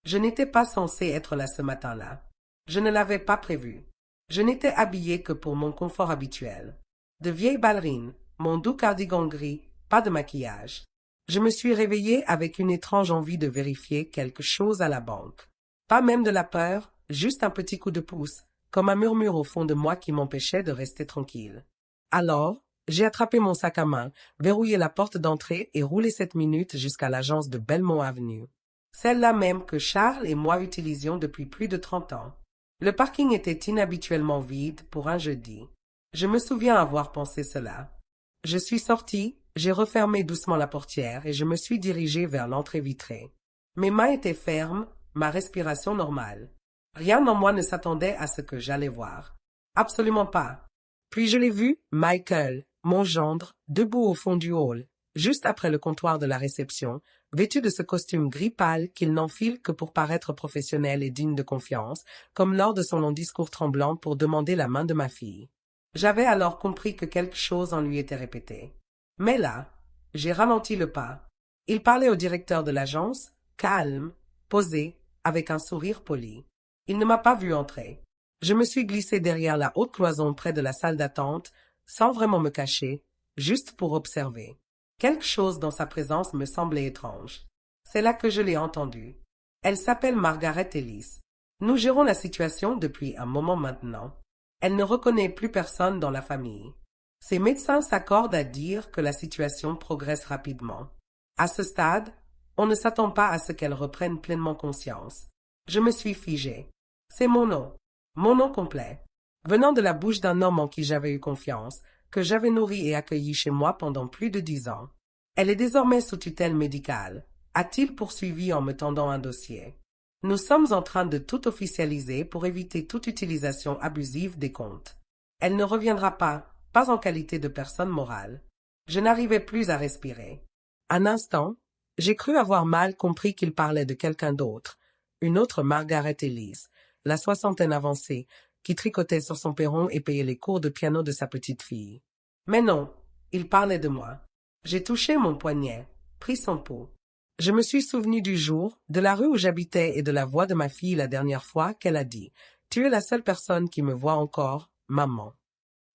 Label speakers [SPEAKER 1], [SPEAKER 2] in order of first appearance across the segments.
[SPEAKER 1] Je n'étais pas censée être là ce matin-là. Je ne l'avais pas prévu. Je n'étais habillée que pour mon confort habituel. De vieilles ballerines, mon doux cardigan gris, pas de maquillage. Je me suis réveillée avec une étrange envie de vérifier quelque chose à la banque. Pas même de la peur, juste un petit coup de pouce, comme un murmure au fond de moi qui m'empêchait de rester tranquille. Alors, j'ai attrapé mon sac à main, verrouillé la porte d'entrée et roulé 7 minutes jusqu'à l'agence de Belmont Avenue. Celle-là même que Charles et moi utilisions depuis plus de 30 ans. Le parking était inhabituellement vide pour un jeudi. Je me souviens avoir pensé cela. Je suis sortie, j'ai refermé doucement la portière et je me suis dirigée vers l'entrée vitrée. Mes mains étaient fermes, ma respiration normale. Rien en moi ne s'attendait à ce que j'allais voir. Absolument pas. Puis je l'ai vu, Michael, mon gendre, debout au fond du hall, juste après le comptoir de la réception, vêtu de ce costume gris pâle qu'il n'enfile que pour paraître professionnel et digne de confiance, comme lors de son long discours tremblant pour demander la main de ma fille. J'avais alors compris que quelque chose en lui était répété. Mais là, j'ai ralenti le pas. Il parlait au directeur de l'agence, calme, posé, avec un sourire poli. Il ne m'a pas vu entrer. Je me suis glissé derrière la haute cloison près de la salle d'attente, sans vraiment me cacher, juste pour observer. Quelque chose dans sa présence me semblait étrange. C'est là que je l'ai entendue. Elle s'appelle Margaret Ellis. Nous gérons la situation depuis un moment maintenant. Elle ne reconnaît plus personne dans la famille. Ses médecins s'accordent à dire que la situation progresse rapidement. À ce stade, on ne s'attend pas à ce qu'elle reprenne pleinement conscience. Je me suis figée. C'est mon nom complet, venant de la bouche d'un homme en qui j'avais eu confiance, que j'avais nourri et accueilli chez moi pendant plus de 10 ans. Elle est désormais sous tutelle médicale, a-t-il poursuivi en me tendant un dossier. Nous sommes en train de tout officialiser pour éviter toute utilisation abusive des comptes. Elle ne reviendra pas en qualité de personne morale. Je n'arrivais plus à respirer. Un instant, j'ai cru avoir mal compris qu'il parlait de quelqu'un d'autre, une autre Margaret Ellis, la soixantaine avancée, qui tricotait sur son perron et payait les cours de piano de sa petite fille. Mais non, il parlait de moi. J'ai touché mon poignet, pris son pouls. Je me suis souvenu du jour, de la rue où j'habitais et de la voix de ma fille la dernière fois qu'elle a dit « Tu es la seule personne qui me voit encore, maman ».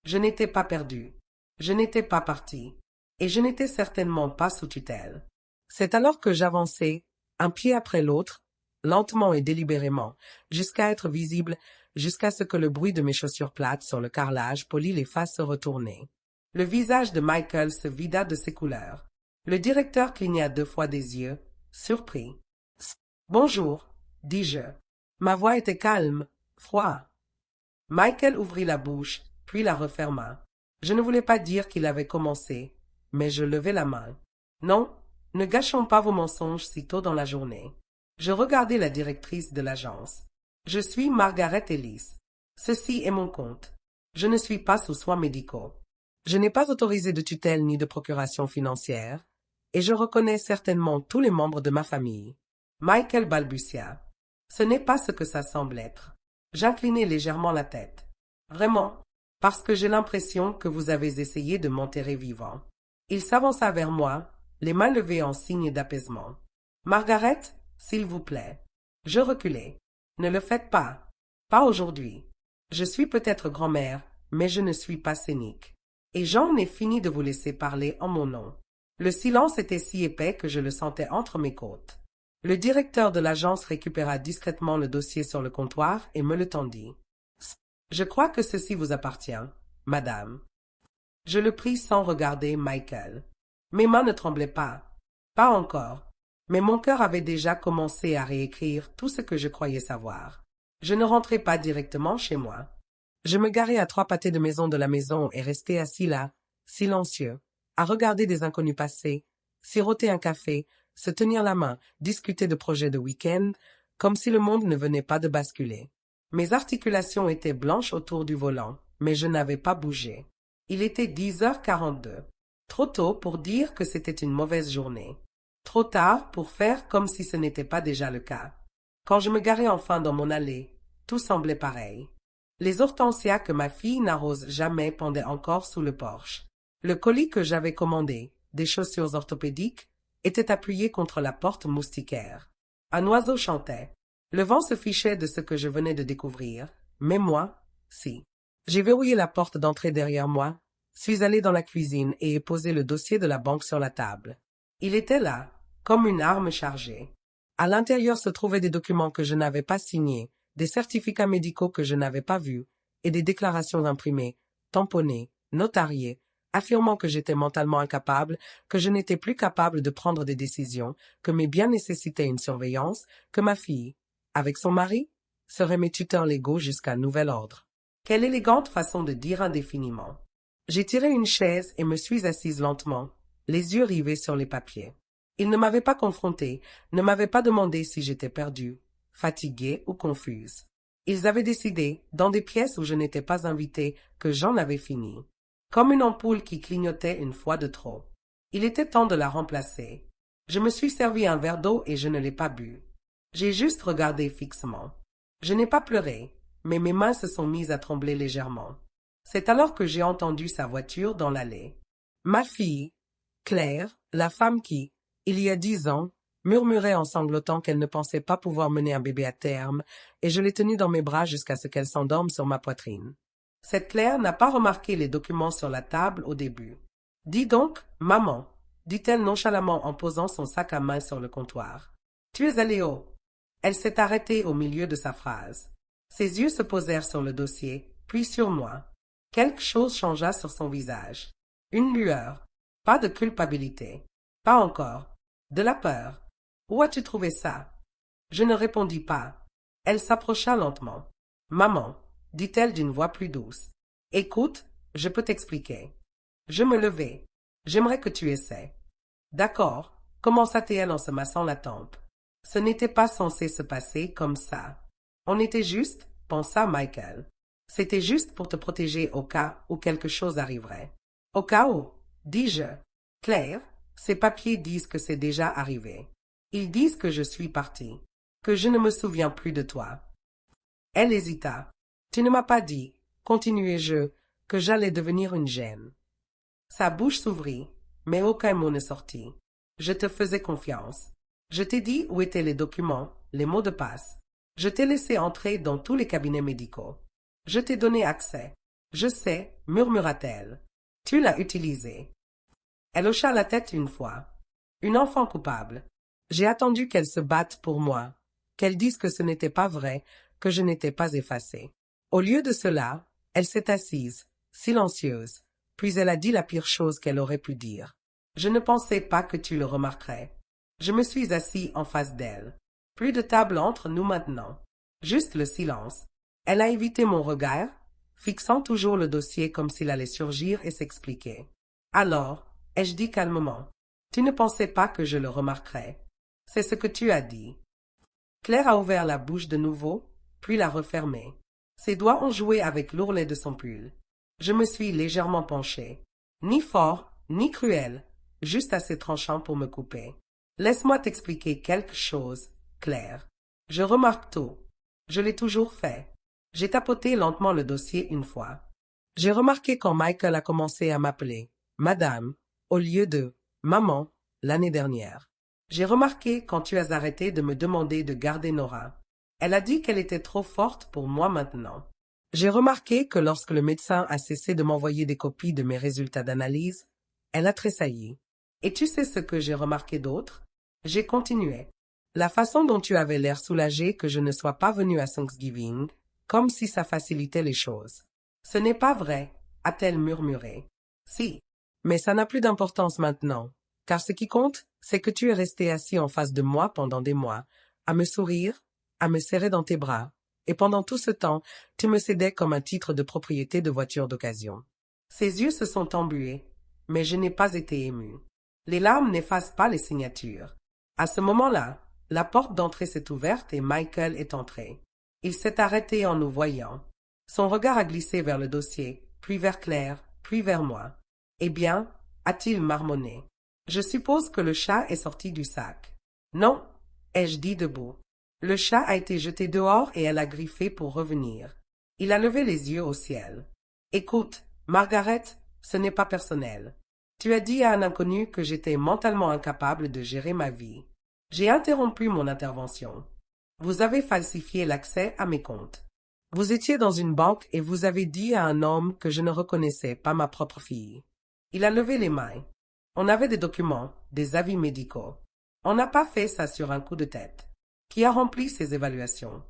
[SPEAKER 1] Je n'étais pas perdue. Je n'étais pas partie. Et je n'étais certainement pas sous tutelle. C'est alors que j'avançai, un pied après l'autre, lentement et délibérément, jusqu'à être visible, jusqu'à ce que le bruit de mes chaussures plates sur le carrelage polit les faces se retourner. Le visage de Michael se vida de ses couleurs. Le directeur cligna 2 fois des yeux, surpris. « Bonjour, dis-je. Ma voix était calme, froide. Michael ouvrit la bouche, puis la referma. Je ne voulais pas dire qu'il avait commencé, mais je levai la main. Non, ne gâchons pas vos mensonges si tôt dans la journée. Je regardai la directrice de l'agence. Je suis Margaret Ellis. Ceci est mon compte. Je ne suis pas sous soins médicaux. Je n'ai pas autorisé de tutelle ni de procuration financière, et je reconnais certainement tous les membres de ma famille. Michael balbutia. Ce n'est pas ce que ça semble être. J'inclinai légèrement la tête. Vraiment, parce que j'ai l'impression que vous avez essayé de m'enterrer vivant. Il s'avança vers moi, les mains levées en signe d'apaisement. Margaret, s'il vous plaît. Je reculai. Ne le faites pas. Pas aujourd'hui. Je suis peut-être grand-mère, mais je ne suis pas scénique. Et j'en ai fini de vous laisser parler en mon nom. Le silence était si épais que je le sentais entre mes côtes. Le directeur de l'agence récupéra discrètement le dossier sur le comptoir et me le tendit. « Je crois que ceci vous appartient, madame. » Je le pris sans regarder Michael. Mes mains ne tremblaient pas. Pas encore. Mais mon cœur avait déjà commencé à réécrire tout ce que je croyais savoir. Je ne rentrai pas directement chez moi. Je me garai à 3 pâtés de maison de la maison et restai assis là, silencieux, à regarder des inconnus passer, siroter un café, se tenir la main, discuter de projets de week-end, comme si le monde ne venait pas de basculer. Mes articulations étaient blanches autour du volant, mais je n'avais pas bougé. Il était 10h42. Trop tôt pour dire que c'était une mauvaise journée. Trop tard pour faire comme si ce n'était pas déjà le cas. Quand je me garai enfin dans mon allée, tout semblait pareil. Les hortensias que ma fille n'arrose jamais pendaient encore sous le porche. Le colis que j'avais commandé, des chaussures orthopédiques, était appuyé contre la porte moustiquaire. Un oiseau chantait. Le vent se fichait de ce que je venais de découvrir, mais moi, si. J'ai verrouillé la porte d'entrée derrière moi, suis allé dans la cuisine et ai posé le dossier de la banque sur la table. Il était là, comme une arme chargée. À l'intérieur se trouvaient des documents que je n'avais pas signés, des certificats médicaux que je n'avais pas vus, et des déclarations imprimées, tamponnées, notariées, affirmant que j'étais mentalement incapable, que je n'étais plus capable de prendre des décisions, que mes biens nécessitaient une surveillance, que ma fille, avec son mari, serait mes tuteurs légaux jusqu'à nouvel ordre. Quelle élégante façon de dire indéfiniment. J'ai tiré une chaise et me suis assise lentement, les yeux rivés sur les papiers. Ils ne m'avaient pas confrontée, ne m'avaient pas demandé si j'étais perdue, fatiguée ou confuse. Ils avaient décidé, dans des pièces où je n'étais pas invitée, que j'en avais fini. Comme une ampoule qui clignotait une fois de trop. Il était temps de la remplacer. Je me suis servi un verre d'eau et je ne l'ai pas bu. J'ai juste regardé fixement. Je n'ai pas pleuré, mais mes mains se sont mises à trembler légèrement. C'est alors que j'ai entendu sa voiture dans l'allée. Ma fille, Claire, la femme qui, il y a 10 ans, murmurait en sanglotant qu'elle ne pensait pas pouvoir mener un bébé à terme, et je l'ai tenue dans mes bras jusqu'à ce qu'elle s'endorme sur ma poitrine. Cette Claire n'a pas remarqué les documents sur la table au début. « Dis donc, maman, » dit-elle nonchalamment en posant son sac à main sur le comptoir. « Tu es allée où ?» Elle s'est arrêtée au milieu de sa phrase. Ses yeux se posèrent sur le dossier, puis sur moi. Quelque chose changea sur son visage. Une lueur. Pas de culpabilité. Pas encore. De la peur. Où as-tu trouvé ça? Je ne répondis pas. Elle s'approcha lentement. Maman, dit-elle d'une voix plus douce. Écoute, je peux t'expliquer. Je me levai. J'aimerais que tu essaies. D'accord, commença-t-elle en se massant la tempe. Ce n'était pas censé se passer comme ça. On était juste, pensa Michael. C'était juste pour te protéger au cas où quelque chose arriverait. Au cas où, dis-je. Claire, ces papiers disent que c'est déjà arrivé. Ils disent que je suis partie, que je ne me souviens plus de toi. Elle hésita. Tu ne m'as pas dit, continuai-je, que j'allais devenir une gêne. Sa bouche s'ouvrit, mais aucun mot ne sortit. Je te faisais confiance. Je t'ai dit où étaient les documents, les mots de passe. Je t'ai laissé entrer dans tous les cabinets médicaux. Je t'ai donné accès. Je sais, murmura-t-elle. Tu l'as utilisé. Elle hocha la tête une fois. Une enfant coupable. J'ai attendu qu'elle se batte pour moi, qu'elle dise que ce n'était pas vrai, que je n'étais pas effacée. Au lieu de cela, elle s'est assise, silencieuse, puis elle a dit la pire chose qu'elle aurait pu dire. Je ne pensais pas que tu le remarquerais. Je me suis assis en face d'elle. Plus de table entre nous maintenant. Juste le silence. Elle a évité mon regard, fixant toujours le dossier comme s'il allait surgir et s'expliquer. Alors, ai-je dit calmement, tu ne pensais pas que je le remarquerais. C'est ce que tu as dit. Claire a ouvert la bouche de nouveau, puis l'a refermée. Ses doigts ont joué avec l'ourlet de son pull. Je me suis légèrement penché. Ni fort, ni cruel, juste assez tranchant pour me couper. Laisse-moi t'expliquer quelque chose, Claire. Je remarque tout. Je l'ai toujours fait. J'ai tapoté lentement le dossier une fois. J'ai remarqué quand Michael a commencé à m'appeler « Madame » au lieu de « Maman » l'année dernière. J'ai remarqué quand tu as arrêté de me demander de garder Nora. Elle a dit qu'elle était trop forte pour moi maintenant. J'ai remarqué que lorsque le médecin a cessé de m'envoyer des copies de mes résultats d'analyse, elle a tressailli. Et tu sais ce que j'ai remarqué d'autre? J'ai continué. La façon dont tu avais l'air soulagé que je ne sois pas venu à Thanksgiving, comme si ça facilitait les choses. Ce n'est pas vrai, a-t-elle murmuré. Si. Mais ça n'a plus d'importance maintenant, car ce qui compte, c'est que tu es resté assis en face de moi pendant des mois, à me sourire, à me serrer dans tes bras, et pendant tout ce temps, tu me cédais comme un titre de propriété de voiture d'occasion. Ses yeux se sont embués, mais je n'ai pas été ému. Les larmes n'effacent pas les signatures. À ce moment-là, la porte d'entrée s'est ouverte et Michael est entré. Il s'est arrêté en nous voyant. Son regard a glissé vers le dossier, puis vers Claire, puis vers moi. Eh bien, a-t-il marmonné. Je suppose que le chat est sorti du sac. Non, ai-je dit debout. Le chat a été jeté dehors et elle a griffé pour revenir. Il a levé les yeux au ciel. Écoute, Margaret, ce n'est pas personnel. Tu as dit à un inconnu que j'étais mentalement incapable de gérer ma vie. J'ai interrompu mon intervention. Vous avez falsifié l'accès à mes comptes. Vous étiez dans une banque et vous avez dit à un homme que je ne reconnaissais pas ma propre fille. Il a levé les mains. On avait des documents, des avis médicaux. On n'a pas fait ça sur un coup de tête. Qui a rempli ces évaluations?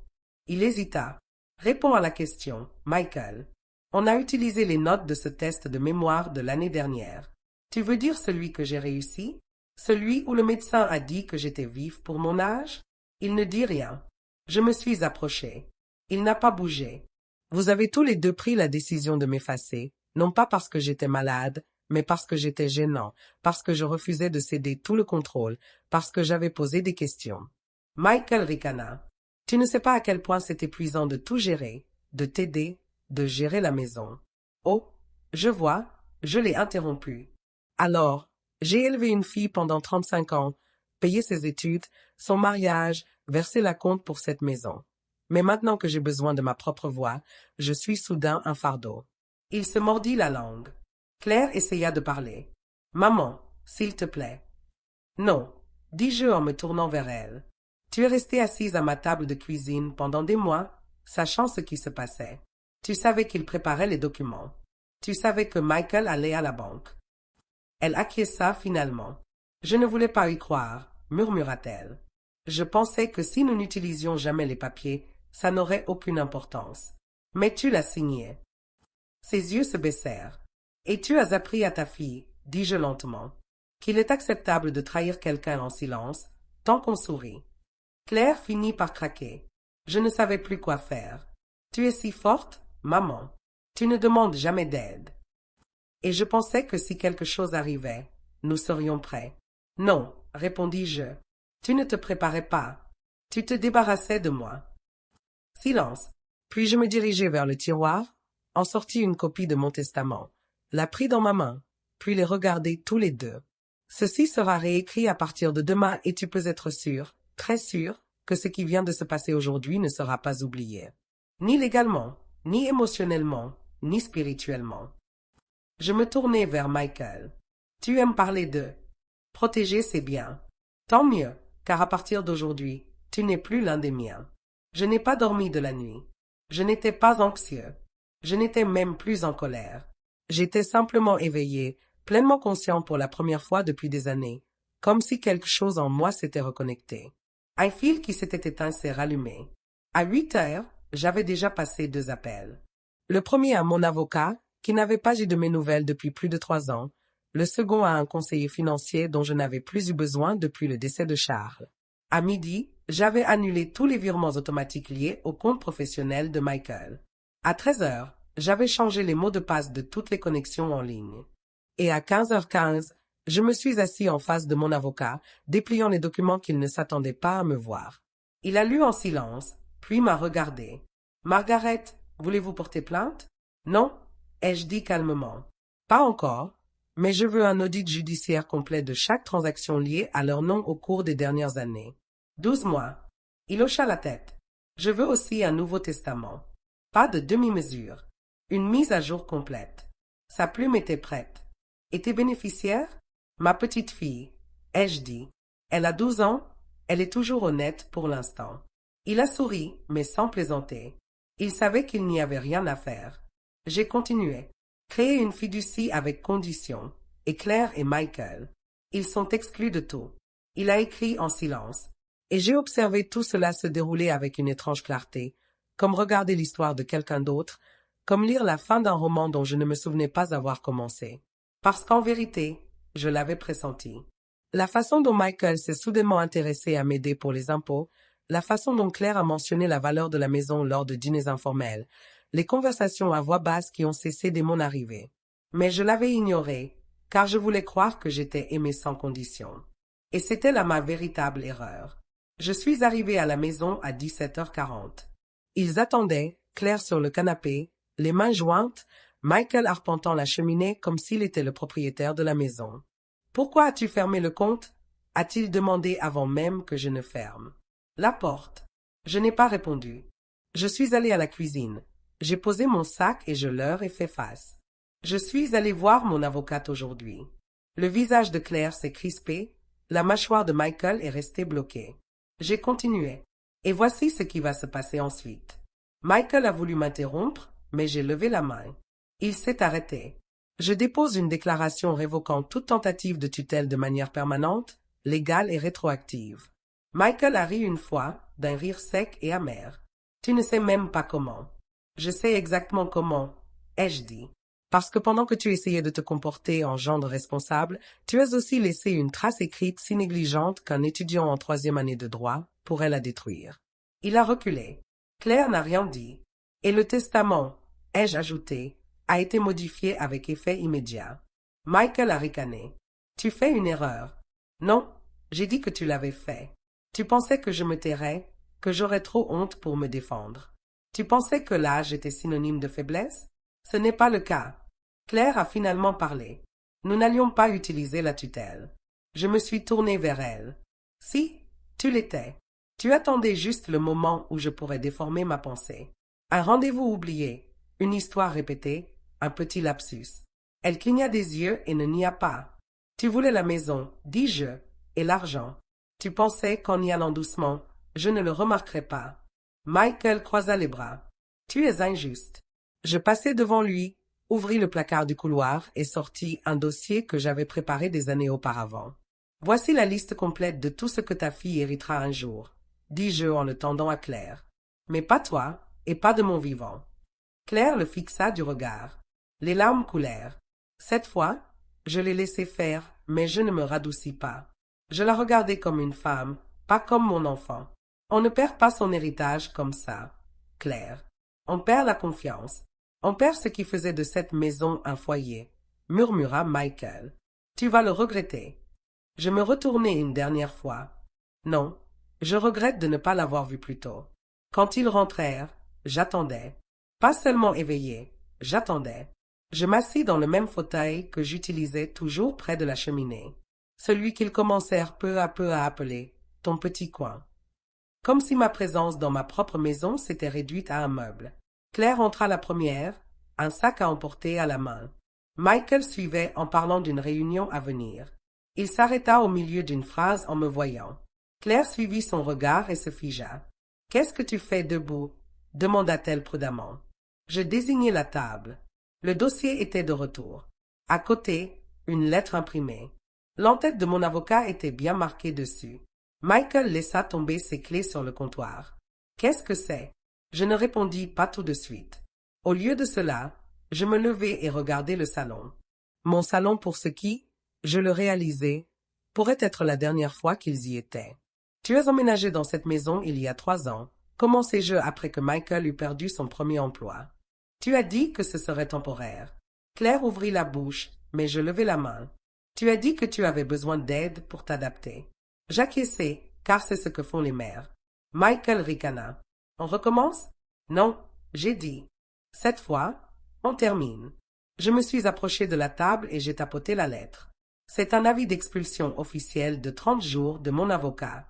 [SPEAKER 1] Il hésita. Réponds à la question, Michael. On a utilisé les notes de ce test de mémoire de l'année dernière. Tu veux dire celui que j'ai réussi? Celui où le médecin a dit que j'étais vif pour mon âge? Il ne dit rien. Je me suis approché. Il n'a pas bougé. Vous avez tous les deux pris la décision de m'effacer, non pas parce que j'étais malade, mais parce que j'étais gênant, parce que je refusais de céder tout le contrôle, parce que j'avais posé des questions. Michael ricana. Tu ne sais pas à quel point c'est épuisant de tout gérer, de t'aider, de gérer la maison. Oh, je vois, je l'ai interrompu. Alors, j'ai élevé une fille pendant 35 ans, payé ses études, son mariage, versé la compte pour cette maison. Mais maintenant que j'ai besoin de ma propre voix, je suis soudain un fardeau. Il se mordit la langue. Claire essaya de parler. Maman, s'il te plaît. Non, dis-je en me tournant vers elle. Tu es restée assise à ma table de cuisine pendant des mois, sachant ce qui se passait. Tu savais qu'il préparait les documents. Tu savais que Michael allait à la banque. Elle acquiesça finalement. Je ne voulais pas y croire, murmura-t-elle. Je pensais que si nous n'utilisions jamais les papiers, ça n'aurait aucune importance. Mais tu l'as signé. Ses yeux se baissèrent. Et tu as appris à ta fille, dis-je lentement, qu'il est acceptable de trahir quelqu'un en silence, tant qu'on sourit. Claire finit par craquer. Je ne savais plus quoi faire. Tu es si forte, maman. Tu ne demandes jamais d'aide. Et je pensais que si quelque chose arrivait, nous serions prêts. Non, répondis-je. Tu ne te préparais pas. Tu te débarrassais de moi. Silence. Puis je me dirigeai vers le tiroir, en sortis une copie de mon testament, la pris dans ma main, puis les regardai tous les deux. Ceci sera réécrit à partir de demain et tu peux être sûr, très sûr, que ce qui vient de se passer aujourd'hui ne sera pas oublié. Ni légalement, ni émotionnellement, ni spirituellement. Je me tournai vers Michael. Tu aimes parler de protéger ses biens. Tant mieux, car à partir d'aujourd'hui, tu n'es plus l'un des miens. Je n'ai pas dormi de la nuit. Je n'étais pas anxieux. Je n'étais même plus en colère. J'étais simplement éveillé, pleinement conscient pour la première fois depuis des années, comme si quelque chose en moi s'était reconnecté. Un fil qui s'était éteint s'est rallumé. À 8 heures, j'avais déjà passé 2 appels. Le premier à mon avocat, qui n'avait pas eu de mes nouvelles depuis plus de 3 ans, le second à un conseiller financier dont je n'avais plus eu besoin depuis le décès de Charles. À midi, j'avais annulé tous les virements automatiques liés au compte professionnel de Michael. À 13 heures, j'avais changé les mots de passe de toutes les connexions en ligne. Et à 15h15, je me suis assis en face de mon avocat, dépliant les documents qu'il ne s'attendait pas à me voir. Il a lu en silence, puis m'a regardé. « Margaret, voulez-vous porter plainte? »« Non, » ai-je dit calmement. « Pas encore, mais je veux un audit judiciaire complet de chaque transaction liée à leur nom au cours des dernières années. 12 mois. » Il hocha la tête. « Je veux aussi un Nouveau Testament. Pas de demi-mesure. Une mise à jour complète. » Sa plume était prête. « Et tes bénéficiaires? » « Ma petite fille, ai-je dit. Elle a 12 ans, elle est toujours honnête pour l'instant. » Il a souri, mais sans plaisanter. Il savait qu'il n'y avait rien à faire. J'ai continué. Créer une fiducie avec condition. Et Claire et Michael. Ils sont exclus de tout. Il a écrit en silence. Et j'ai observé tout cela se dérouler avec une étrange clarté, comme regarder l'histoire de quelqu'un d'autre, comme lire la fin d'un roman dont je ne me souvenais pas avoir commencé. Parce qu'en vérité, je l'avais pressenti. La façon dont Michael s'est soudainement intéressé à m'aider pour les impôts, la façon dont Claire a mentionné la valeur de la maison lors de dîners informels, les conversations à voix basse qui ont cessé dès mon arrivée. Mais je l'avais ignoré, car je voulais croire que j'étais aimé sans condition. Et c'était là ma véritable erreur. Je suis arrivé à la maison à 17h40. Ils attendaient, Claire sur le canapé, les mains jointes, Michael arpentant la cheminée comme s'il était le propriétaire de la maison. « Pourquoi as-tu fermé le compte » a-t-il demandé avant même que je ne ferme. La porte. Je n'ai pas répondu. Je suis allé à la cuisine. J'ai posé mon sac et je leur ai fait face. Je suis allé voir mon avocate aujourd'hui. Le visage de Claire s'est crispé, la mâchoire de Michael est restée bloquée. J'ai continué. Et voici ce qui va se passer ensuite. Michael a voulu m'interrompre, mais j'ai levé la main. Il s'est arrêté. Je dépose une déclaration révoquant toute tentative de tutelle de manière permanente, légale et rétroactive. Michael a ri une fois, d'un rire sec et amer. Tu ne sais même pas comment. Je sais exactement comment, ai-je dit. Parce que pendant que tu essayais de te comporter en gendre responsable, tu as aussi laissé une trace écrite si négligente qu'un étudiant en 3e année de droit pourrait la détruire. Il a reculé. Claire n'a rien dit. Et le testament, ai-je ajouté, a été modifié avec effet immédiat. Michael a ricané. Tu fais une erreur. Non, j'ai dit que tu l'avais fait. Tu pensais que je me tairais, que j'aurais trop honte pour me défendre. Tu pensais que l'âge était synonyme de faiblesse? Ce n'est pas le cas. Claire a finalement parlé. Nous n'allions pas utiliser la tutelle. Je me suis tournée vers elle. Si, tu l'étais. Tu attendais juste le moment où je pourrais déformer ma pensée. Un rendez-vous oublié, une histoire répétée, un petit lapsus. Elle cligna des yeux et ne nia pas. Tu voulais la maison, dis-je, et l'argent. Tu pensais qu'en y allant doucement, je ne le remarquerais pas. Michael croisa les bras. Tu es injuste. Je passai devant lui, ouvris le placard du couloir et sortis un dossier que j'avais préparé des années auparavant. Voici la liste complète de tout ce que ta fille héritera un jour, dis-je en le tendant à Claire. Mais pas toi, et pas de mon vivant. Claire le fixa du regard. Les larmes coulèrent. Cette fois, je l'ai laissé faire, mais je ne me radoucis pas. Je la regardais comme une femme, pas comme mon enfant. On ne perd pas son héritage comme ça, Claire. On perd la confiance. On perd ce qui faisait de cette maison un foyer, murmura Michael. Tu vas le regretter. Je me retournai une dernière fois. Non, je regrette de ne pas l'avoir vu plus tôt. Quand ils rentrèrent, j'attendais. Pas seulement éveillé, j'attendais. Je m'assis dans le même fauteuil que j'utilisais toujours près de la cheminée. Celui qu'ils commencèrent peu à peu à appeler « ton petit coin ». Comme si ma présence dans ma propre maison s'était réduite à un meuble. Claire entra la première, un sac à emporter à la main. Michael suivait en parlant d'une réunion à venir. Il s'arrêta au milieu d'une phrase en me voyant. Claire suivit son regard et se figea. « Qu'est-ce que tu fais debout ?» demanda-t-elle prudemment. Je désignai la table. Le dossier était de retour. À côté, une lettre imprimée. L'entête de mon avocat était bien marquée dessus. Michael laissa tomber ses clés sur le comptoir. « Qu'est-ce que c'est ?» Je ne répondis pas tout de suite. Au lieu de cela, je me levai et regardai le salon. Mon salon pour ce qui, je le réalisais, pourrait être la dernière fois qu'ils y étaient. Tu as emménagé dans cette maison il y a 3 ans. Commençai-je après que Michael eut perdu son premier emploi. Tu as dit que ce serait temporaire. Claire ouvrit la bouche, mais je levai la main. Tu as dit que tu avais besoin d'aide pour t'adapter. J'acquiesçai, car c'est ce que font les mères. Michael ricana. On recommence? Non, j'ai dit. Cette fois, on termine. Je me suis approché de la table et j'ai tapoté la lettre. C'est un avis d'expulsion officiel de 30 jours de mon avocat.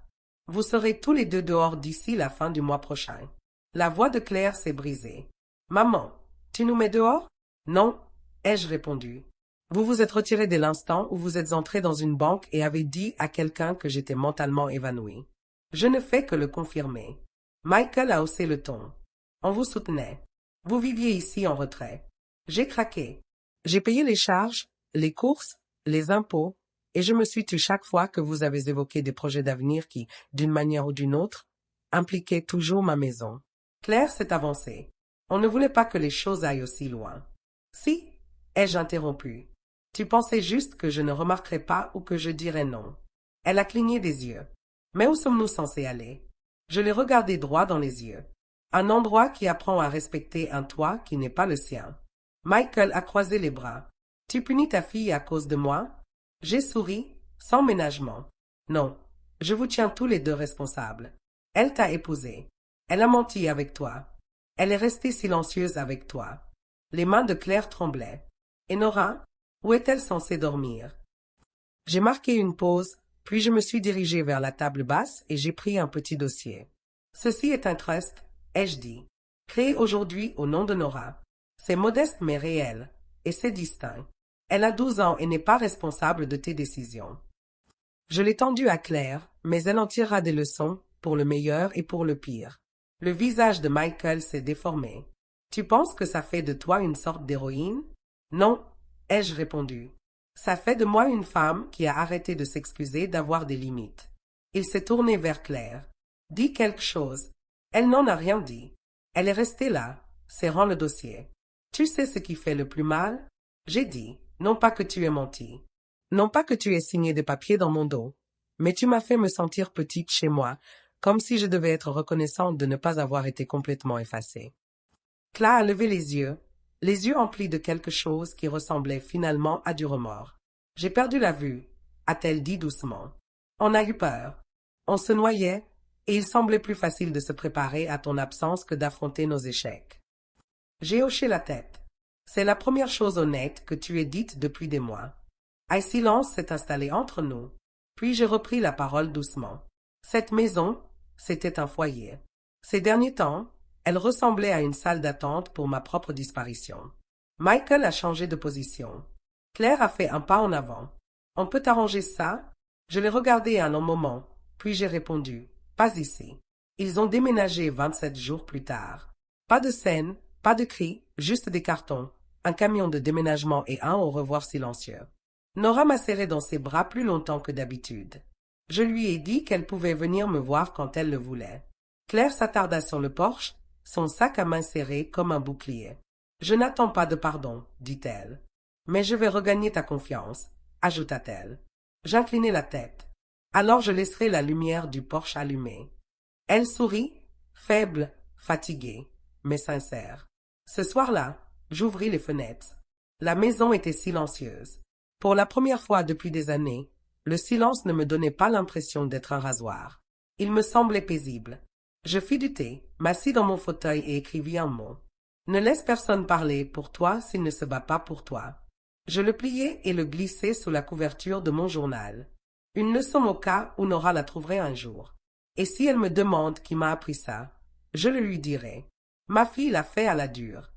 [SPEAKER 1] Vous serez tous les deux dehors d'ici la fin du mois prochain. La voix de Claire s'est brisée. Maman, tu nous mets dehors? Non, ai-je répondu. Vous vous êtes retiré dès l'instant où vous êtes entré dans une banque et avez dit à quelqu'un que j'étais mentalement évanoui. Je ne fais que le confirmer. Michael a haussé le ton. On vous soutenait. Vous viviez ici en retrait. J'ai craqué. J'ai payé les charges, les courses, les impôts, et je me suis tue chaque fois que vous avez évoqué des projets d'avenir qui, d'une manière ou d'une autre, impliquaient toujours ma maison. Claire s'est avancée. On ne voulait pas que les choses aillent aussi loin. Si, ai-je interrompu. Tu pensais juste que je ne remarquerais pas ou que je dirais non. Elle a cligné des yeux. Mais où sommes-nous censés aller? Je l'ai regardé droit dans les yeux. Un endroit qui apprend à respecter un toit qui n'est pas le sien. Michael a croisé les bras. Tu punis ta fille à cause de moi? J'ai souri, sans ménagement. Non, je vous tiens tous les deux responsables. Elle t'a épousé. Elle a menti avec toi. Elle est restée silencieuse avec toi. Les mains de Claire tremblaient. Et Nora, où est-elle censée dormir? J'ai marqué une pause, puis je me suis dirigé vers la table basse et j'ai pris un petit dossier. Ceci est un trust, ai-je dit, créé aujourd'hui au nom de Nora. C'est modeste mais réel, et c'est distinct. Elle a 12 ans et n'est pas responsable de tes décisions. Je l'ai tendu à Claire, mais elle en tirera des leçons pour le meilleur et pour le pire. Le visage de Michael s'est déformé. Tu penses que ça fait de toi une sorte d'héroïne? Non, ai-je répondu. Ça fait de moi une femme qui a arrêté de s'excuser d'avoir des limites. Il s'est tourné vers Claire. Dis quelque chose. Elle n'en a rien dit. Elle est restée là, serrant le dossier. Tu sais ce qui fait le plus mal? J'ai dit, non pas que tu aies menti. Non pas que tu aies signé des papiers dans mon dos. Mais tu m'as fait me sentir petite chez moi, comme si je devais être reconnaissante de ne pas avoir été complètement effacée. Claire a levé les yeux emplis de quelque chose qui ressemblait finalement à du remords. J'ai perdu la vue, a-t-elle dit doucement. On a eu peur. On se noyait, et il semblait plus facile de se préparer à ton absence que d'affronter nos échecs. J'ai hoché la tête. C'est la première chose honnête que tu aies dite depuis des mois. Un silence s'est installé entre nous. Puis j'ai repris la parole doucement. Cette maison, c'était un foyer. Ces derniers temps, elle ressemblait à une salle d'attente pour ma propre disparition. Michael a changé de position. Claire a fait un pas en avant. On peut arranger ça? Je l'ai regardé un long moment, puis j'ai répondu. Pas ici. Ils ont déménagé 27 jours plus tard. Pas de scène, pas de cris, juste des cartons, un camion de déménagement et un au revoir silencieux. Nora m'a serré dans ses bras plus longtemps que d'habitude. Je lui ai dit qu'elle pouvait venir me voir quand elle le voulait. Claire s'attarda sur le porche, son sac à main serré comme un bouclier. « Je n'attends pas de pardon, dit-elle. Mais je vais regagner ta confiance, ajouta-t-elle. J'inclinai la tête. Alors je laisserai la lumière du porche allumée. Elle sourit, faible, fatiguée, mais sincère. Ce soir-là, j'ouvris les fenêtres. La maison était silencieuse. Pour la première fois depuis des années, le silence ne me donnait pas l'impression d'être un rasoir. Il me semblait paisible. Je fis du thé, m'assis dans mon fauteuil et écrivis un mot. Ne laisse personne parler pour toi s'il ne se bat pas pour toi. Je le pliai et le glissai sous la couverture de mon journal. Une leçon au cas où Nora la trouverait un jour. Et si elle me demande qui m'a appris ça, je le lui dirai. Ma fille l'a fait à la dure.